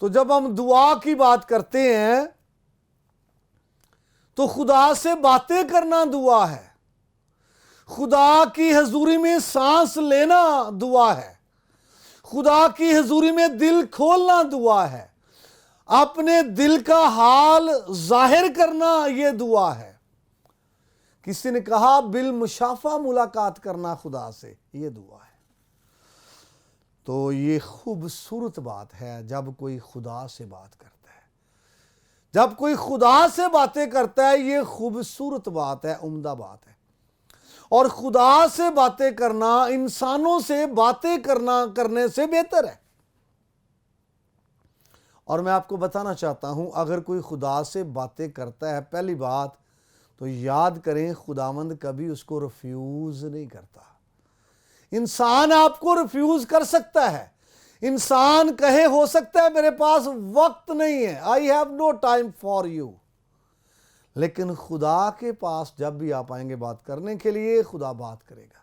تو جب ہم دعا کی بات کرتے ہیں تو خدا سے باتیں کرنا دعا ہے، خدا کی حضوری میں سانس لینا دعا ہے، خدا کی حضوری میں دل کھولنا دعا ہے، اپنے دل کا حال ظاہر کرنا یہ دعا ہے۔ کسی نے کہا بالمشافہ ملاقات کرنا خدا سے، یہ دعا ہے۔ تو یہ خوبصورت بات ہے جب کوئی خدا سے بات کرتا ہے، جب کوئی خدا سے باتیں کرتا ہے، یہ خوبصورت بات ہے، عمدہ بات ہے۔ اور خدا سے باتیں کرنا انسانوں سے باتیں کرنے سے بہتر ہے۔ اور میں آپ کو بتانا چاہتا ہوں، اگر کوئی خدا سے باتیں کرتا ہے، پہلی بات تو یاد کریں خداوند کبھی اس کو ریفیوز نہیں کرتا۔ انسان آپ کو ریفیوز کر سکتا ہے، انسان کہے ہو سکتا ہے میرے پاس وقت نہیں ہے، I have no time for you، لیکن خدا کے پاس جب بھی آپ آئیں گے بات کرنے کے لیے، خدا بات کرے گا،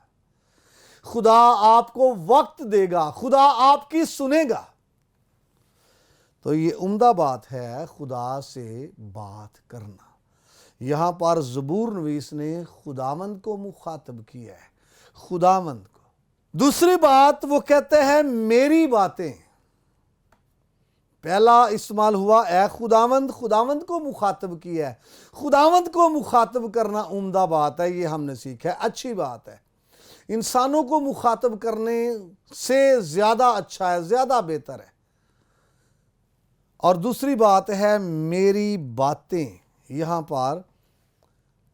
خدا آپ کو وقت دے گا، خدا آپ کی سنے گا۔ تو یہ عمدہ بات ہے خدا سے بات کرنا۔ یہاں پر زبور نویس نے خداوند کو مخاطب کیا ہے، خداوند کو۔ دوسری بات وہ کہتے ہیں میری باتیں، پہلا استعمال ہوا اے خداوند، خداوند کو مخاطب کیا ہے۔ خداوند کو مخاطب کرنا عمدہ بات ہے، یہ ہم نے سیکھا ہے، اچھی بات ہے۔ انسانوں کو مخاطب کرنے سے زیادہ اچھا ہے، زیادہ بہتر ہے۔ اور دوسری بات ہے میری باتیں، یہاں پر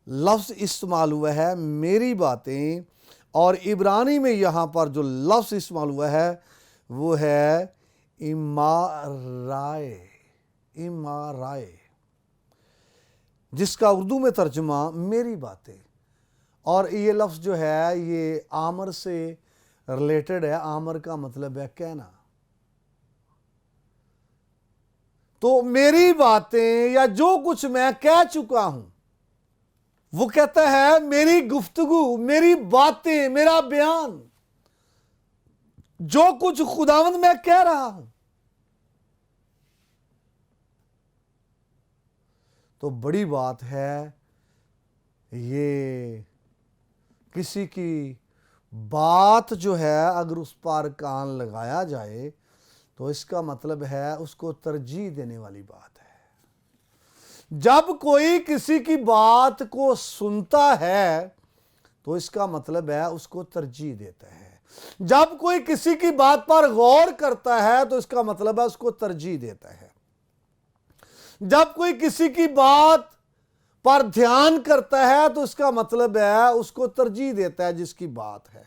لفظ استعمال ہوا ہے میری باتیں، اور عبرانی میں یہاں پر جو لفظ استعمال ہوا ہے وہ ہے امارائے، امارائے، جس کا اردو میں ترجمہ میری باتیں۔ اور یہ لفظ جو ہے یہ آمر سے ریلیٹڈ ہے، آمر کا مطلب ہے کہنا۔ تو میری باتیں یا جو کچھ میں کہہ چکا ہوں، وہ کہتا ہے میری گفتگو، میری باتیں، میرا بیان، جو کچھ خداوند میں کہہ رہا ہوں۔ تو بڑی بات ہے یہ، کسی کی بات جو ہے اگر اس پر کان لگایا جائے تو اس کا مطلب ہے اس کو ترجیح دینے والی بات ہے۔ جب کوئی کسی کی بات کو سنتا ہے تو اس کا مطلب ہے اس کو ترجیح دیتا ہے۔ جب کوئی کسی کی بات پر غور کرتا ہے تو اس کا مطلب ہے اس کو ترجیح دیتا ہے۔ جب کوئی کسی کی بات پر دھیان کرتا ہے تو اس کا مطلب ہے اس کو ترجیح دیتا ہے جس کی بات ہے۔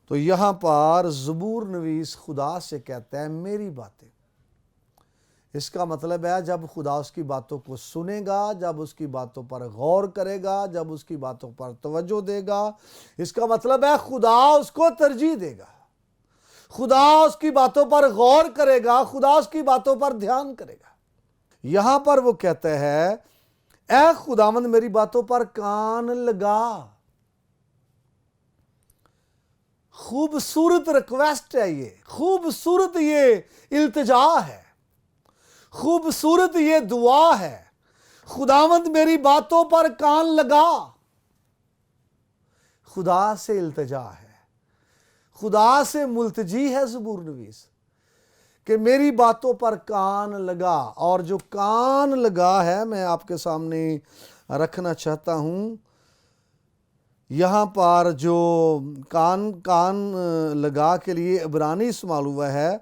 تو یہاں پر زبور نویس خدا سے کہتا ہے میری باتیں، اس کا مطلب ہے جب خدا اس کی باتوں کو سنے گا، جب اس کی باتوں پر غور کرے گا، جب اس کی باتوں پر توجہ دے گا، اس کا مطلب ہے خدا اس کو ترجیح دے گا، خدا اس کی باتوں پر غور کرے گا، خدا اس کی باتوں پر دھیان کرے گا۔ یہاں پر وہ کہتا ہے اے خداوند میری باتوں پر کان لگا۔ خوبصورت ریکویسٹ ہے یہ، خوبصورت یہ التجا ہے، خوبصورت یہ دعا ہے۔ خداوند میری باتوں پر کان لگا۔ خدا سے التجا ہے، خدا سے ملتجی ہے زبور نویس کہ میری باتوں پر کان لگا۔ اور جو کان لگا ہے میں آپ کے سامنے رکھنا چاہتا ہوں۔ یہاں پر جو کان لگا کے لیے عبرانی استعمال ہوا ہے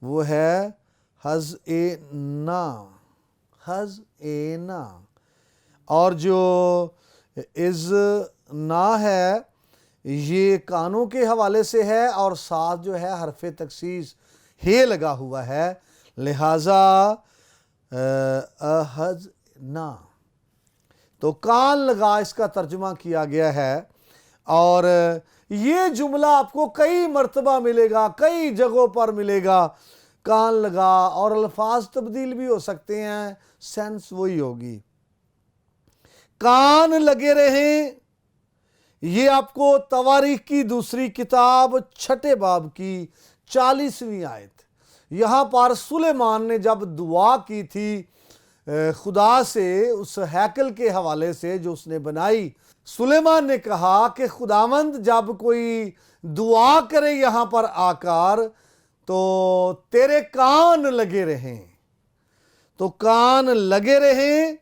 وہ ہے حزئنا، حزئنا، اور جو اذنا ہے یہ کانوں کے حوالے سے ہے، اور ساتھ جو ہے حرف تخصیص ہے لگا ہوا ہے، لہذا احزنا، تو کان لگا اس کا ترجمہ کیا گیا ہے۔ اور یہ جملہ آپ کو کئی مرتبہ ملے گا، کئی جگہوں پر ملے گا، کان لگا، اور الفاظ تبدیل بھی ہو سکتے ہیں، سینس وہی ہوگی۔ کان لگے رہیں، یہ آپ کو تواریخ کی دوسری کتاب 6 باب کی 40ویں آیت، یہاں پر سلیمان نے جب دعا کی تھی خدا سے اس ہیکل کے حوالے سے جو اس نے بنائی، سلیمان نے کہا کہ خداوند جب کوئی دعا کرے یہاں پر آ کر تو تیرے کان لگے رہیں، تو کان لگے رہیں۔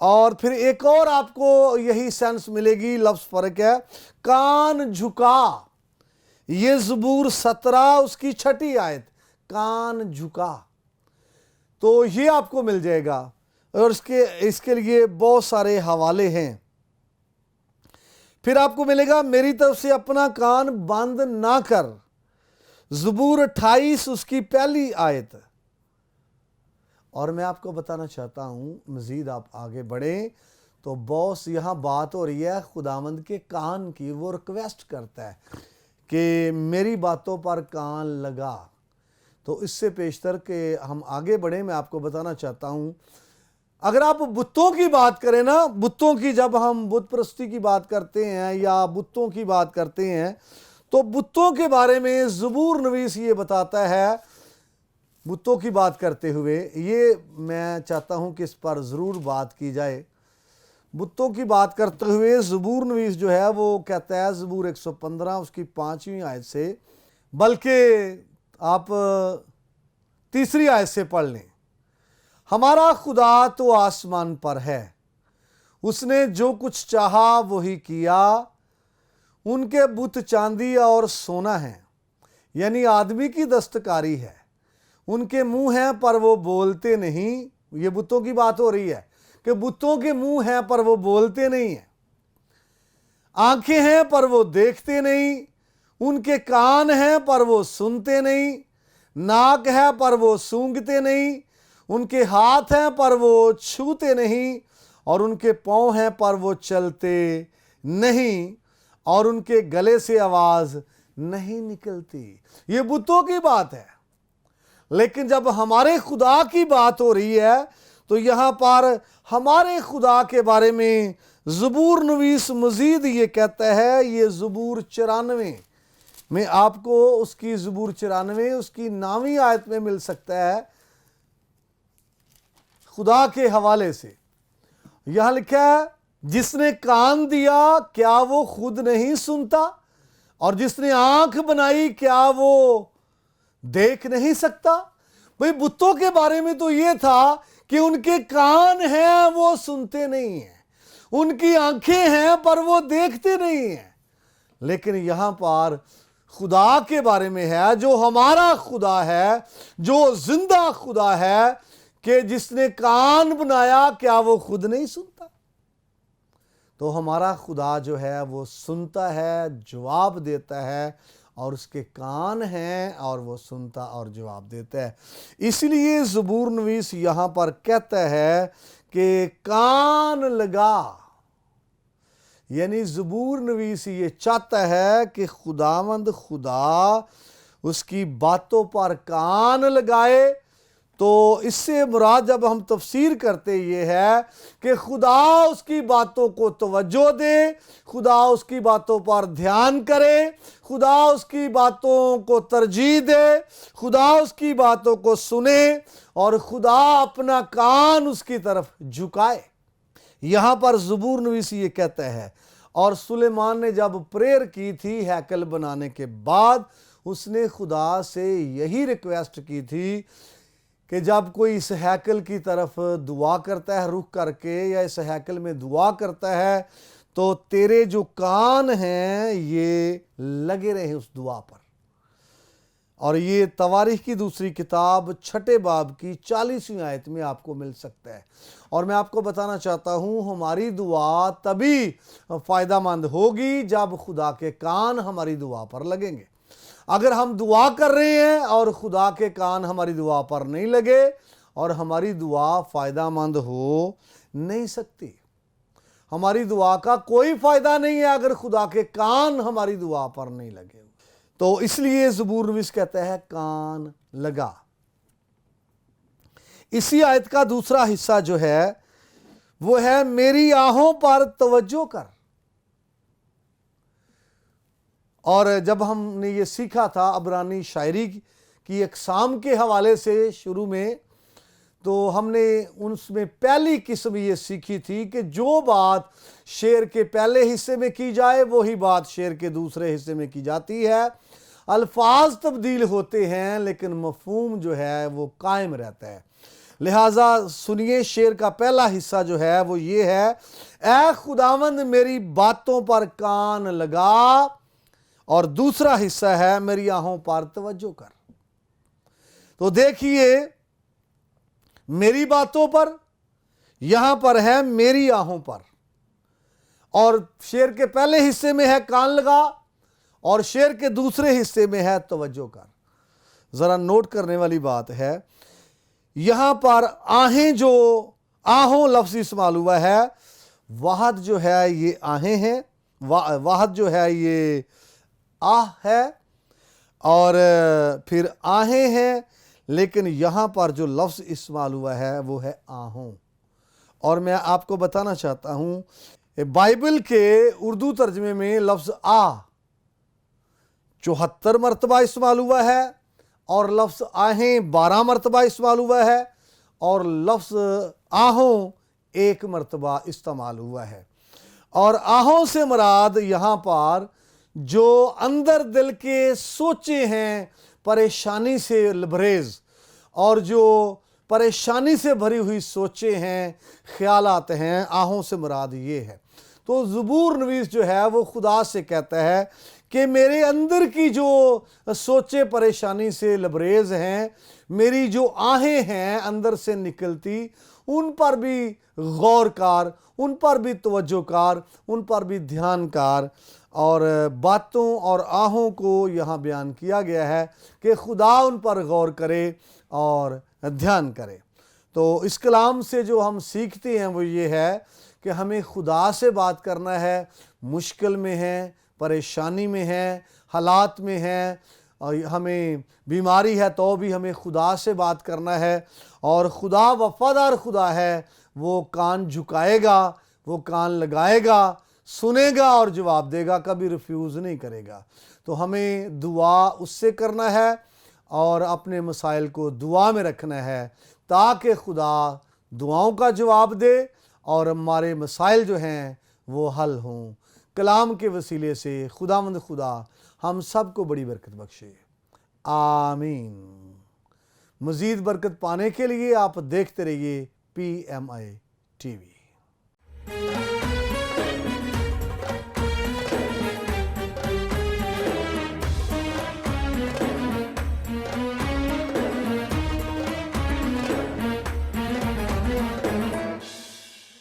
اور پھر ایک اور آپ کو یہی سینس ملے گی، لفظ فرق ہے، کان جھکا۔ یہ زبور 17 اس کی 6 آیت، کان جھکا، تو یہ آپ کو مل جائے گا۔ اور اس کے لیے بہت سارے حوالے ہیں۔ پھر آپ کو ملے گا میری طرف سے اپنا کان بند نہ کر، زبور 28 اس کی 1 آیت۔ اور میں آپ کو بتانا چاہتا ہوں، مزید آپ آگے بڑھیں تو بہت یہاں بات ہو رہی ہے خداوند کے کان کی، وہ ریکویسٹ کرتا ہے کہ میری باتوں پر کان لگا۔ تو اس سے پیشتر کہ ہم آگے بڑھیں، میں آپ کو بتانا چاہتا ہوں، اگر آپ بتوں کی بات کریں نا، بتوں کی، جب ہم بت پرستی کی بات کرتے ہیں یا بتوں کی بات کرتے ہیں تو بتوں کے بارے میں زبور نویس یہ بتاتا ہے، بتوں کی بات کرتے ہوئے، یہ میں چاہتا ہوں کہ اس پر ضرور بات کی جائے۔ بتوں کی بات کرتے ہوئے زبور نویس جو ہے وہ کہتا ہے، زبور 115 اس کی 5ویں آیت سے، بلکہ آپ 3 آیت سے پڑھ لیں، ہمارا خدا تو آسمان پر ہے، اس نے جو کچھ چاہا وہی کیا، ان کے بت چاندی اور سونا ہے، یعنی آدمی کی دستکاری ہے، ان کے منہ ہیں پر وہ بولتے نہیں۔ یہ بتوں کی بات ہو رہی ہے کہ بتوں کے منہ ہیں پر وہ بولتے نہیں ہیں، آنکھیں ہیں پر وہ دیکھتے نہیں، ان کے کان ہیں پر وہ سنتے نہیں، ناک ہے پر وہ سونگھتے نہیں، ان کے ہاتھ ہیں پر وہ چھوتے نہیں، اور ان کے پاؤں ہیں پر وہ چلتے نہیں، اور ان کے گلے سے آواز نہیں نکلتی۔ یہ بتوں کی بات ہے، لیکن جب ہمارے خدا کی بات ہو رہی ہے تو یہاں پر ہمارے خدا کے بارے میں زبور نویس مزید یہ کہتا ہے، یہ زبور 94 میں آپ کو اس کی زبور 94 اس کی 9ویں آیت میں مل سکتا ہے، خدا کے حوالے سے یہاں لکھا ہے، جس نے کان دیا کیا وہ خود نہیں سنتا، اور جس نے آنکھ بنائی کیا وہ دیکھ نہیں سکتا۔ بھئی بتوں کے بارے میں تو یہ تھا کہ ان کے کان ہیں وہ سنتے نہیں ہیں، ان کی آنکھیں ہیں پر وہ دیکھتے نہیں ہیں، لیکن یہاں پر خدا کے بارے میں ہے، جو ہمارا خدا ہے، جو زندہ خدا ہے، کہ جس نے کان بنایا کیا وہ خود نہیں سنتا۔ تو ہمارا خدا جو ہے وہ سنتا ہے، جواب دیتا ہے، اور اس کے کان ہیں اور وہ سنتا اور جواب دیتا ہے۔ اس لیے زبور نویس یہاں پر کہتا ہے کہ کان لگا، یعنی زبور نویس یہ چاہتا ہے کہ خداوند خدا اس کی باتوں پر کان لگائے۔ تو اس سے مراد جب ہم تفسیر کرتے یہ ہے کہ خدا اس کی باتوں کو توجہ دے، خدا اس کی باتوں پر دھیان کرے، خدا اس کی باتوں کو ترجیح دے، خدا اس کی باتوں کو سنے، اور خدا اپنا کان اس کی طرف جھکائے۔ یہاں پر زبور نویس یہ کہتا ہے، اور سلیمان نے جب پریئر کی تھی ہیکل بنانے کے بعد، اس نے خدا سے یہی ریکویسٹ کی تھی کہ جب کوئی اس ہیکل کی طرف دعا کرتا ہے رخ کر کے، یا اس ہیکل میں دعا کرتا ہے، تو تیرے جو کان ہیں یہ لگے رہیں اس دعا پر۔ اور یہ تواریخ کی 2 کتاب 6 باب کی 40ویں آیت میں آپ کو مل سکتا ہے۔ اور میں آپ کو بتانا چاہتا ہوں، ہماری دعا تبھی فائدہ مند ہوگی جب خدا کے کان ہماری دعا پر لگیں گے۔ اگر ہم دعا کر رہے ہیں اور خدا کے کان ہماری دعا پر نہیں لگے، اور ہماری دعا فائدہ مند ہو نہیں سکتی۔ ہماری دعا کا کوئی فائدہ نہیں ہے اگر خدا کے کان ہماری دعا پر نہیں لگے۔ تو اس لیے زبور نویس کہتا ہے کان لگا۔ اسی آیت کا دوسرا حصہ جو ہے وہ ہے، میری آہوں پر توجہ کر۔ اور جب ہم نے یہ سیکھا تھا عبرانی شاعری کی اقسام کے حوالے سے شروع میں تو ہم نے اس میں پہلی قسم یہ سیکھی تھی کہ جو بات شعر کے پہلے حصے میں کی جائے وہی بات شعر کے دوسرے حصے میں کی جاتی ہے. الفاظ تبدیل ہوتے ہیں لیکن مفہوم جو ہے وہ قائم رہتا ہے. لہٰذا سنیے شعر کا پہلا حصہ جو ہے وہ یہ ہے: اے خداوند میری باتوں پر کان لگا، اور دوسرا حصہ ہے میری آہوں پر توجہ کر. تو دیکھیے میری باتوں پر، یہاں پر ہے میری آہوں پر، اور شعر کے پہلے حصے میں ہے کان لگا اور شعر کے دوسرے حصے میں ہے توجہ کر. ذرا نوٹ کرنے والی بات ہے، یہاں پر آہیں جو آہوں لفظ استعمال ہوا ہے، واحد جو ہے یہ آہیں ہیں، واحد جو ہے یہ آہ ہے، اور پھر آہیں ہیں، لیکن یہاں پر جو لفظ استعمال ہوا ہے وہ ہے آہوں. اور میں آپ کو بتانا چاہتا ہوں بائبل کے اردو ترجمے میں لفظ آہ 74 مرتبہ استعمال ہوا ہے، اور لفظ آہیں 12 مرتبہ استعمال ہوا ہے، اور لفظ آہوں 1 مرتبہ استعمال ہوا ہے. اور آہوں سے مراد یہاں پر جو اندر دل کے سوچے ہیں، پریشانی سے لبریز، اور جو پریشانی سے بھری ہوئی سوچے ہیں، خیالات ہیں، آہوں سے مراد یہ ہے. تو زبور نویس جو ہے وہ خدا سے کہتا ہے کہ میرے اندر کی جو سوچے پریشانی سے لبریز ہیں، میری جو آہیں ہیں اندر سے نکلتی، ان پر بھی غور کار، ان پر بھی توجہ کار، ان پر بھی دھیان کار. اور باتوں اور آہوں کو یہاں بیان کیا گیا ہے کہ خدا ان پر غور کرے اور دھیان کرے. تو اس کلام سے جو ہم سیکھتے ہیں وہ یہ ہے کہ ہمیں خدا سے بات کرنا ہے. مشکل میں ہیں، پریشانی میں ہیں، حالات میں ہیں، اور ہمیں بیماری ہے تو بھی ہمیں خدا سے بات کرنا ہے. اور خدا وفادار خدا ہے، وہ کان جھکائے گا، وہ کان لگائے گا، سنے گا اور جواب دے گا، کبھی ریفیوز نہیں کرے گا. تو ہمیں دعا اس سے کرنا ہے اور اپنے مسائل کو دعا میں رکھنا ہے تاکہ خدا دعاؤں کا جواب دے اور ہمارے مسائل جو ہیں وہ حل ہوں. کلام کے وسیلے سے خداوند خدا ہم سب کو بڑی برکت بخشے. آمین. مزید برکت پانے کے لیے آپ دیکھتے رہیے PMI TV.